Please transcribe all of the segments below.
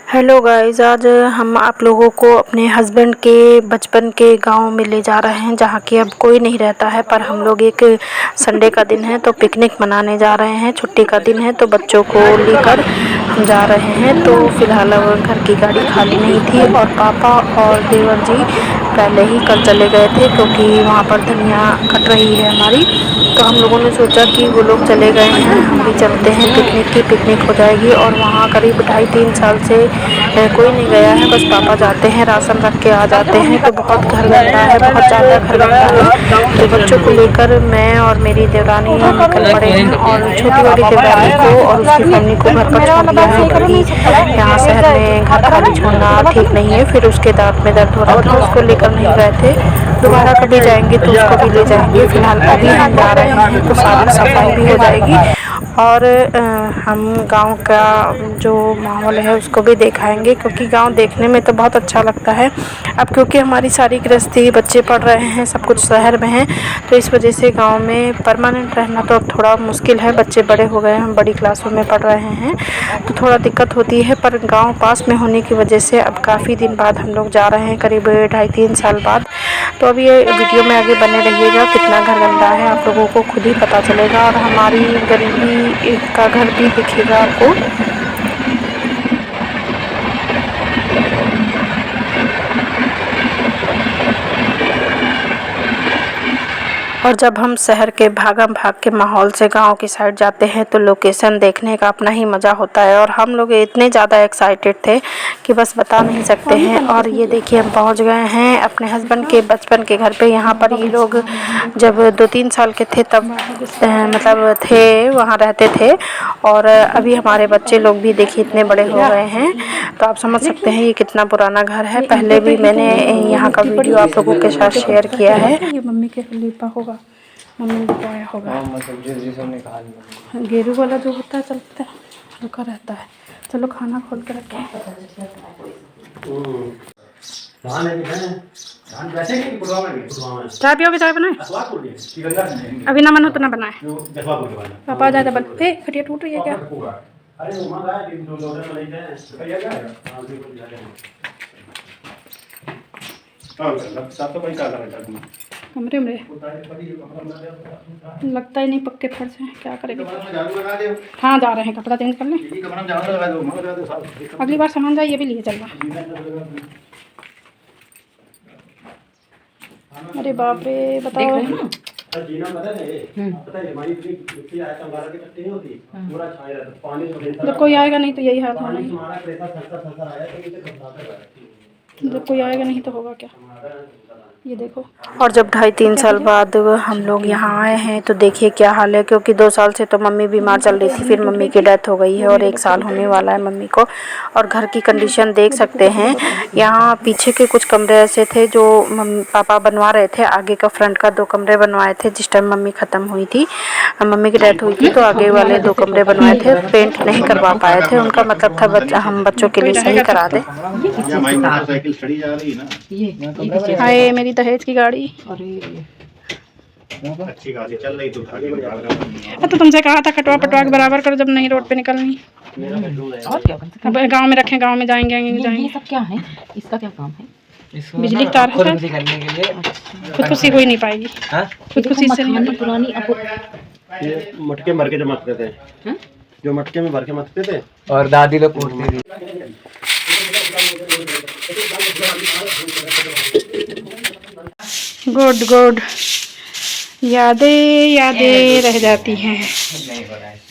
Hello guys, आज हम आप लोगों को अपने हस्बैंड के बचपन के गांव में ले जा रहे हैं जहां कि अब कोई नहीं रहता है। पर हम लोग एक संडे का दिन है तो पिकनिक मनाने जा रहे हैं। छुट्टी का दिन है तो बच्चों को लेकर हम जा रहे हैं। तो फिलहाल अब घर की गाड़ी खाली नहीं थी और पापा और देवर जी पहले ही कल चले गए थे क्योंकि वहां पर धनिया कट रही है हमारी। तो हम लोगों ने सोचा कि वो लोग चले गए हैं, हम भी चलते हैं। पिकनिक की पिकनिक हो जाएगी। और वहाँ करीब 2.5-3 साल से कोई नहीं गया है, बस पापा जाते हैं, राशन रख के आ जाते हैं। तो बहुत घर गंदा है, बहुत ज़्यादा घर गंदा है। तो बच्चों को लेकर मैं और मेरी देवरानी निकल पड़े हैं और छोटी वाली देवरानी को और उसकी फैमिली को घर पर छोड़ दिया है क्योंकि यहाँ शहर में घर खाली छोड़ना ठीक नहीं है। फिर उसके दांत में दर्द हो रहा था, उसको लेकर नहीं गए थे। दोबारा कभी जाएंगे तो उसको भी ले जाएंगे। फिलहाल अभी हम जा रहे हैं तो साफ सफाई भी हो जाएगी और हम गांव का जो माहौल है उसको भी दिखाएंगे क्योंकि गांव देखने में तो बहुत अच्छा लगता है। अब क्योंकि हमारी सारी गृहस्थी, बच्चे पढ़ रहे हैं, सब कुछ शहर में है तो इस वजह से गांव में परमानेंट रहना तो अब थोड़ा मुश्किल है। बच्चे बड़े हो गए हैं, हम बड़ी क्लासों में पढ़ रहे हैं तो थोड़ा दिक्कत होती है। पर गाँव पास में होने की वजह से अब काफ़ी दिन बाद हम लोग जा रहे हैं, करीब 2.5-3 साल बाद। तो अब ये वीडियो में आगे बने रहिएगा। कितना घर गंदा है आप लोगों को खुद ही पता चलेगा और हमारी गरीबी का घर भी दिखेगा आपको। और जब हम शहर के भागम भाग के माहौल से गांव की साइड जाते हैं तो लोकेशन देखने का अपना ही मज़ा होता है। और हम लोग इतने ज़्यादा एक्साइटेड थे कि बस बता नहीं सकते हैं। और ये देखिए हम पहुंच गए हैं अपने हस्बैंड के बचपन के घर पे। यहाँ पर ये लोग जब 2-3 साल के थे तब मतलब थे, वहाँ रहते थे। और अभी हमारे बच्चे लोग भी देखिए इतने बड़े हो गए हैं तो आप समझ सकते हैं ये कितना पुराना घर है। पहले भी मैंने यहाँ का वीडियो आप लोगों के साथ शेयर किया है। ये मम्मी के लिपा होगा, मम्मी ने लिपाया होगा। गेरू वाला जो होता है चलता है, रुका रहता है। चलो खाना खोल के रखें। चाय पियोगे? चाय बनाए? अभी ना मन हो तो ना बनाए। पापा आ जाए बल पे खटिया टूट रही है क्या? कमरे में लगता ही नहीं, पक्के फर्श हैं, क्या करेंगे? हाँ जा रहे हैं, कपड़ा चेंज करने। अगली बार सामान जाए ये भी लिए चलना। अरे बाप रे, बताओ। जब कोई आएगा नहीं तो यही हाल है। जब कोई आएगा नहीं तो होगा क्या? ये देखो। और जब 2.5-3 साल बाद हम लोग यहाँ आए हैं तो देखिए क्या हाल है। क्योंकि 2 साल से तो मम्मी बीमार चल रही थी, फिर मम्मी की डेथ हो गई है और 1 साल होने वाला है मम्मी को। और घर की कंडीशन देख सकते हैं। यहाँ पीछे के कुछ कमरे ऐसे थे जो पापा बनवा रहे थे। आगे का फ्रंट का 2 कमरे बनवाए थे जिस टाइम मम्मी ख़त्म हुई थी, मम्मी की डेथ हुई थी। तो आगे वाले 2 कमरे बनवाए थे, पेंट नहीं करवा पाए थे। उनका मतलब था हम बच्चों के लिए सही करा दें। हाय मेरी दहेज की गाड़ी। अच्छी गाड़ी चल रही तो तुमसे कहा था खटवा पटवा के बराबर करो जब नहीं रोड पे निकलनी। और क्या अब गांव में रखें, गांव में जाएंगे ये सब क्या है? इसका क्या काम है? बिजली की तार है करने के लिए। खुदकुशी हो ही नहीं पाएगी। खुदकुशी से नहीं पुरानी ये मटके भर के जमाते थे, जो मटके में भर के मटते थे और दादी लोग कूटती थी। गुड गुड, यादें रह जाती हैं।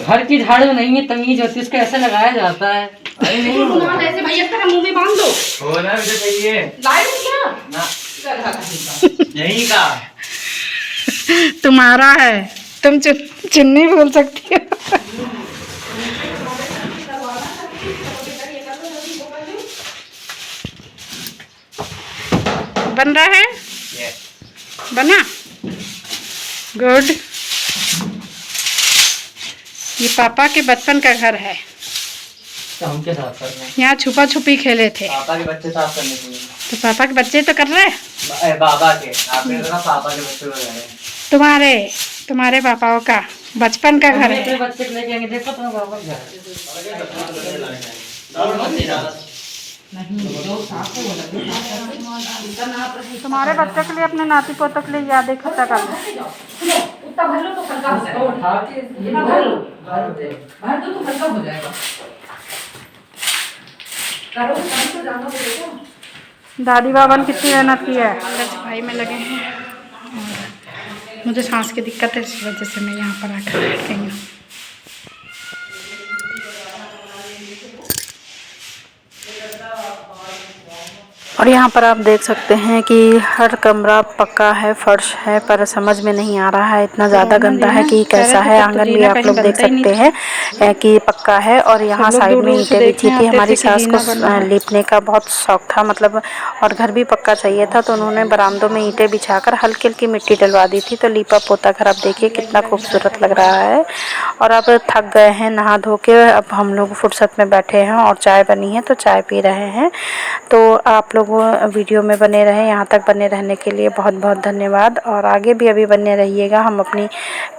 घर की झाड़ू नहीं है, तमीज होती है, उसको ऐसे लगाया जाता है। अरे नहीं ऐसे भैया का मुंह में बांध दो। हो ना मुझे सही है। लाइट क्या? ना यही का तुम्हारा है, तुम चुन्नी बोल सकती हो। बन रहा है? बना? गुड। ये पापा के बचपन का घर है। तो हम क्या साफ कर रहे हैं? यहाँ छुपा छुपी खेले थे। पापा के बच्चे साफ करने के लिए। तो पापा के बच्चे तो कर रहे हैं। बाबा के आपने कहा पापा के बच्चे हो गए। तुम्हारे पापाओं का बचपन का घर है। बच्चे लेके आएंगे, देखो तुम्हारे पापा तुम्हारे बच्चे के लिए, अपने नाती पोतों के लिए याद इकट्ठा कर लो। दादी बाबा ने कितनी मेहनत की है, सफाई में लगे हैं। और मुझे सांस की दिक्कत है, इस वजह से मैं यहाँ पर आकर बैठ गई हूँ। और यहाँ पर आप देख सकते हैं कि हर कमरा पक्का है, फर्श है, पर समझ में नहीं आ रहा है, इतना ज़्यादा गंदा है कि कैसा है। आंगन भी आप लोग देख सकते हैं कि पक्का है। और यहाँ साइड में ईंटें बिछी थी। हमारी सास को लीपने का बहुत शौक था, मतलब, और घर भी पक्का चाहिए था, तो उन्होंने बरामदों में ईंटें बिछाकर हल्की हल्की मिट्टी डलवा दी थी। तो लीपा पोता घर आप देखिए कितना खूबसूरत लग रहा है। और अब थक गए हैं नहा धो के, अब हम लोग फुर्सत में बैठे हैं और चाय बनी है तो चाय पी रहे हैं। तो आप लोग वीडियो में बने रहें, यहाँ तक बने रहने के लिए बहुत बहुत धन्यवाद। और आगे भी अभी बने रहिएगा, हम अपनी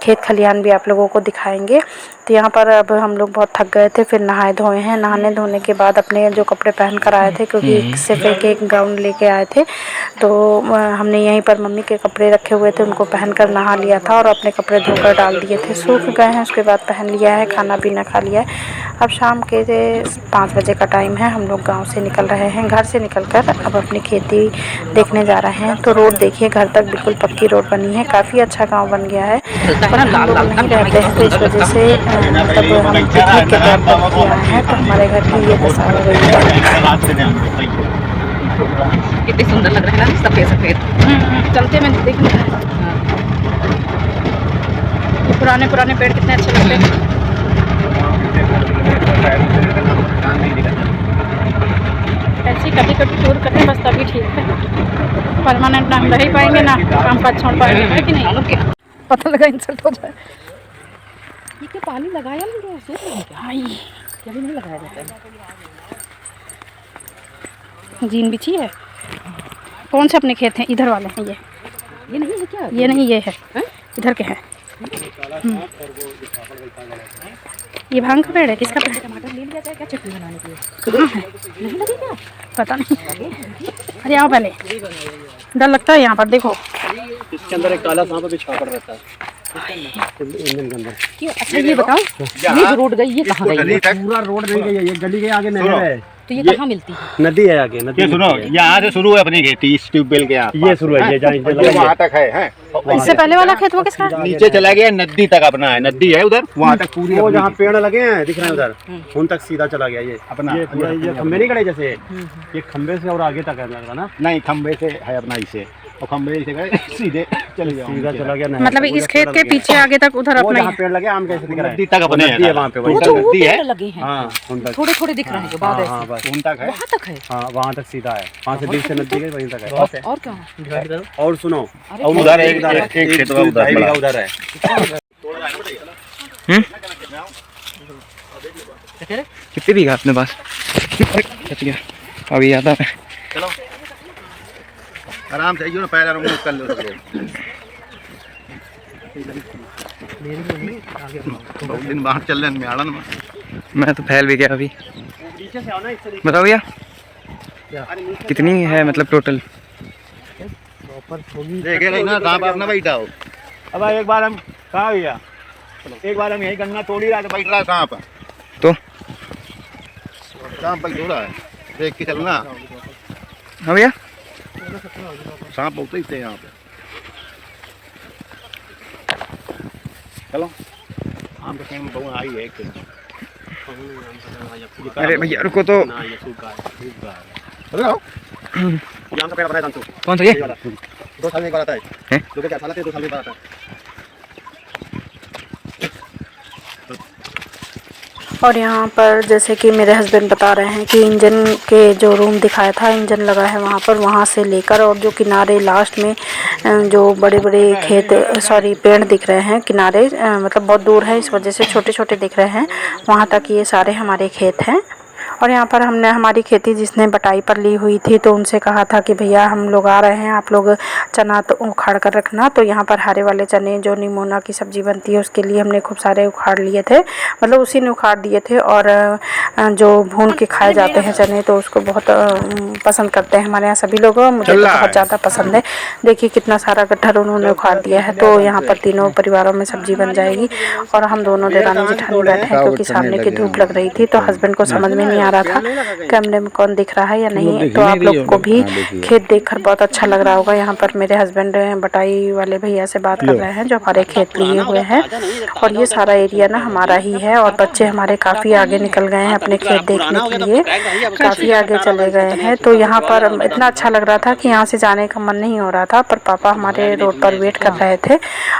खेत खलिहान भी आप लोगों को दिखाएंगे। तो यहाँ पर अब हम लोग बहुत थक गए थे, फिर नहाए धोए हैं। नहाने धोने के बाद अपने जो कपड़े पहन कर आए थे, क्योंकि सिर्फ एक गाउन लेके आए थे, तो हमने यहीं पर मम्मी के कपड़े रखे हुए थे, उनको पहन कर नहा लिया था और अपने कपड़े धोकर डाल दिए थे, सूख गए हैं। उसके बाद पहन लिया है, खाना पीना खा लिया है। अब शाम के 5 बजे का टाइम है। हम लोग गांव से निकल रहे हैं, घर से निकलकर अब अपनी खेती देखने जा रहे हैं। तो रोड देखिए, घर तक बिल्कुल पक्की रोड बनी है, काफ़ी अच्छा गांव बन गया है। पर हम लोग नहीं रहते हैं, तो इस वजह से मतलब हम पिकनिक के तौर पर किए आए हैं। तो हमारे घर की ये दशा हो गई है। कितनी सुंदर लग रहा है ना, सफेद सफेद। चलते में देखने पुराने पेड़ कितने अच्छे लगते हैं। ऐसी कभी कभी टूर करते बस, तभी ठीक है। परमानेंट ना हम रह ही पाएंगे, ना काम पर छोड़ पाएंगे, है कि नहीं? पता लगा इंसल्ट हो जाए। ये क्या पानी लगाया नहीं लगाया जाता है। जीन बिछी है। कौन से अपने खेत हैं? इधर वाले हैं ये नहीं है क्या? ये नहीं, ये है, इधर के हैं। ये भांग का पेड़ है, किसका पेड़? टमाटर ले लिया जाए क्या चटनी बनाने के लिए? कहाँ है? नहीं लगे क्या? पता नहीं। अरे आओ पहले, डर लगता है यहाँ पर। देखो इसके अंदर एक काला सांप भी छापड़ रहता है इंजन के अंदर। क्यों? अच्छा ये बताओ, ये रोड गई, ये कहाँ गई? पूरा रोड नहीं गई है, ये गली के आगे नहर है। तो ये कहाँ मिलती है? नदी है आगे, नदी। सुनो, यहाँ से शुरू है अपनी खेती, इस ट्यूबवेल के यहाँ ये शुरू है, ये जहाँ वहाँ तक है। इससे पहले वाला खेत वो किसका? नीचे चला गया, नदी तक अपना है, नदी है उधर, वहाँ तक पूरी। वो जहाँ पेड़ लगे हैं दिख रहे हैं उधर, उन तक सीधा चला गया ये अपना। ये पूरा ये खंबे नहीं खड़े जैसे, ये खंबे से और आगे तक है ना? नहीं, खंबे से है अपना, इसे और खंबे से गए सीधे चले गए, सीधा चला गया। मतलब इस खेत के पीछे आगे तक उधर अपना जहाँ पेड़ लगे आम कैसे दिख रहा है, नदी तक अपने है वहाँ पे, वो नदी है। लगे हैं हाँ उन तक, थोड़े थोड़े दिख रहे हैं जो बाद हाँ बस उन तक है, वहाँ तक है। हाँ वहाँ तक सीधा है, वहाँ से बीच से नदी गई वहीं तक है। और क्या? और सुनो, उधर एक खेत उधर है। कितने बीघा अपने पास? अभी आता है। चलो आराम से आइयो ना, पैर आराम कर लो सब लोग। बहुत दिन बाहर चल रहे हैं आड़न में। मैं तो फैल भी गया अभी। बताओ भैया कितनी है, मतलब टोटल? देखेगा ना सांप अपना बैठा हो। अब एक बार हम कहा भैया, एक बार हम यही गन्ना तोड़ी रहा तो बैठ रहा सांप, तो सांप बैठ रहा है, देख के चलना। हाँ भैया, सांप बहुत ही थे यहाँ पे। चलो आम के टाइम बहुत आई है एक। अरे भैया रुको तो। बताओ यहाँ का पेड़ बताया तंतु कौन सा ये? 2 साल में एक बार आता है, हैं? 2 साल में एक बार आता है। और यहाँ पर जैसे कि मेरे हस्बैंड बता रहे हैं कि इंजन के जो रूम दिखाया था, इंजन लगा है वहाँ पर, वहाँ से लेकर और जो किनारे लास्ट में जो बड़े बड़े खेत पेड़ दिख रहे हैं किनारे, मतलब बहुत दूर है, इस वजह से छोटे छोटे दिख रहे हैं, वहाँ तक ये सारे हमारे खेत हैं। और यहाँ पर हमने हमारी खेती जिसने बटाई पर ली हुई थी तो उनसे कहा था कि भैया हम लोग आ रहे हैं, आप लोग चना तो उखाड़ कर रखना। तो यहाँ पर हरे वाले चने जो निमोना की सब्ज़ी बनती है उसके लिए हमने खूब सारे उखाड़ लिए थे, मतलब उसी ने उखाड़ दिए थे। और जो भून के खाए जाते हैं चने तो उसको बहुत पसंद करते हैं हमारे यहाँ सभी लोग, मुझे तो बहुत ज़्यादा पसंद है। देखिए कितना सारा गट्ठर उन्होंने उखाड़ दिया है। तो यहाँ पर तीनों परिवारों में सब्जी बन जाएगी। और हम दोनों देरानी जेठानी बैठे हैं क्योंकि सामने की धूप लग रही थी तो हस्बैंड को समझ में नहीं आ रहा था कैमरे में कौन दिख रहा है या नहीं। तो आप लोग को भी खेत देखकर बहुत अच्छा लग रहा होगा। यहाँ पर मेरे हस्बैंड बटाई वाले भैया से बात कर रहे हैं जो हमारे खेत लिए हुए हैं। और ये सारा एरिया ना हमारा ही है। और बच्चे हमारे काफ़ी आगे निकल गए हैं अपने खेत देखने के लिए, काफ़ी आगे चले गए हैं। तो यहाँ पर इतना अच्छा लग रहा था कि यहाँ से जाने का मन नहीं हो रहा था, पर पापा हमारे रोड पर वेट कर रहे थे।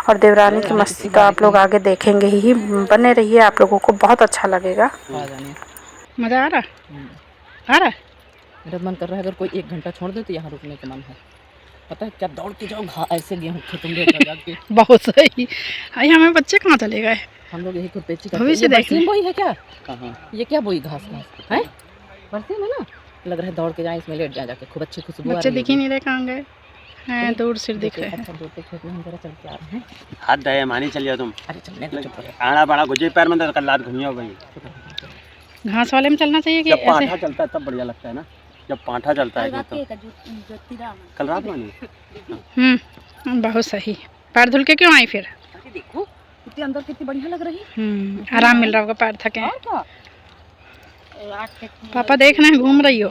और देवरानी की मस्ती तो आप लोग आगे देखेंगे ही, बने रहिए, आप लोगों को बहुत अच्छा लगेगा। मज़ा आ रहा आ रहा। मेरा मन कर रहा है अगर कोई 1 घंटा छोड़ दे तो यहाँ रुकने का मन है। पता है क्या दौड़ के जाओ ऐसे गेहूँ खेतों में जाके। बहुत सही। अरे हमें बच्चे कहाँ चले गए? हम लोग यही खुरपेची भविष्य देखने बोई है क्या? ये क्या बोई घास है बरसी में ना, लग रहा है दौड़ के जाए इसमें लेट जाए जाके, खूब अच्छी खुशबू। बच्चे दिख ही नहीं रहे, कहाँ गए हैं? दूर सिर दिख रहे हैं। दूर पे खेत में हम जरा चल के आ रहे हैं। हाथ दे मानी चलिए तुम। अरे चलने दो, चुप रहो। आड़ा बड़ा गुजे पैर में तो कल रात घूमियो भाई। घास वाले में चलना चाहिए कि जब ऐसे? पांठा चलता है तब बढ़िया लगता है ना, जब पांठा चलता है तो। कल रात मानी बहुत सही। पैर धुल के क्यों आई फिर? देखो कितनी अंदर कितनी बढ़िया लग रही। आराम मिल रहा होगा, पैर थके हैं। पापा देख रहे हैं घूम रही हो,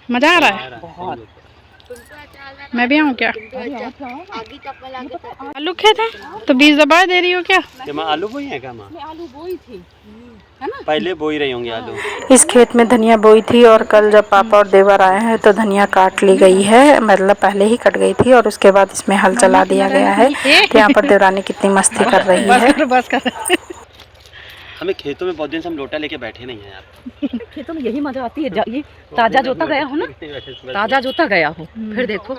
मजा आ रहा है बहुत। मैं भी आऊँ क्या? आलू खेत है तो बीज दबा दे रही हो क्या? आलू बोई है क्या माँ? आलू बोई थी है ना, पहले बोई रही होंगी आलू। इस खेत में धनिया बोई थी और कल जब पापा और देवर आए हैं तो धनिया काट ली गई है, मतलब पहले ही कट गई थी और उसके बाद इसमें हल चला दिया गया है। तो यहाँ पर देवरानी कितनी मस्ती कर रही है। बस कर। हमें खेतों में बहुत दिन से हम लोटा लेके बैठे नहीं हैं यार। खेतों में यही मजा आती है, ये ताजा जोता गया हो ना, ताजा जोता गया हो फिर देखो।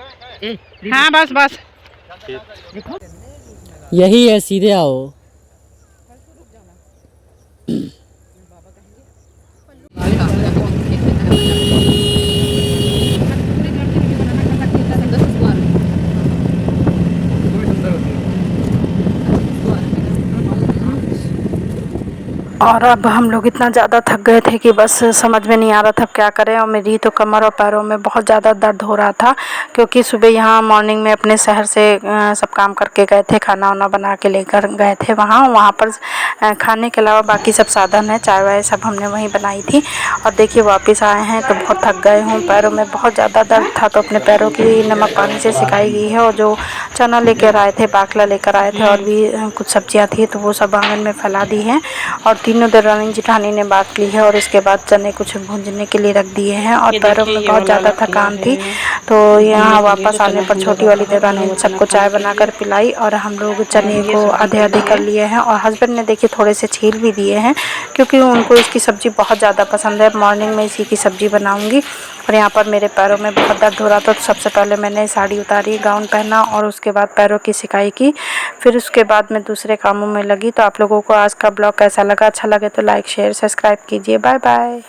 हाँ बस बस देखो यही है, सीधे आओ। और अब हम लोग इतना ज़्यादा थक गए थे कि बस समझ में नहीं आ रहा था क्या करें। और मेरी तो कमर और पैरों में बहुत ज़्यादा दर्द हो रहा था क्योंकि सुबह यहाँ मॉर्निंग में अपने शहर से सब काम करके गए थे, खाना वाना बना के लेकर गए थे वहाँ पर खाने के अलावा बाकी सब साधन है, चाय वाय सब हमने वहीं बनाई थी। और देखिए वापस आए हैं तो बहुत थक गए हूँ, पैरों में बहुत ज़्यादा दर्द था तो अपने पैरों की नमक पानी से सिकाई गई है। और जो चना लेकर आए थे, बाकला लेकर आए थे और भी कुछ सब्जियाँ थी तो वो सब आंगन में फैला दी हैं। और तीनों देवरानी जेठानी ने बात ली है और इसके बाद चने कुछ भूंजने के लिए रख दिए हैं। और पैरों में बहुत ज़्यादा थकान थी तो यहाँ वापस आने पर छोटी वाली देवरानी ने सबको चाय बनाकर पिलाई और हम लोग चने को आधे आधे कर लिए हैं। और हस्बैंड ने देखिए थोड़े से छील भी दिए हैं क्योंकि उनको इसकी सब्ज़ी बहुत ज़्यादा पसंद है। मॉर्निंग में इसी की सब्ज़ी बनाऊँगी। और यहाँ पर मेरे पैरों में बहुत दर्द हो रहा था तो सबसे पहले मैंने साड़ी उतारी, गाउन पहना और उसके बाद पैरों की सिकाई की। फिर उसके बाद मैं दूसरे कामों में लगी। तो आप लोगों को आज का ब्लॉग कैसा लगा? अच्छा लगे तो लाइक शेयर सब्सक्राइब कीजिए। Bye bye.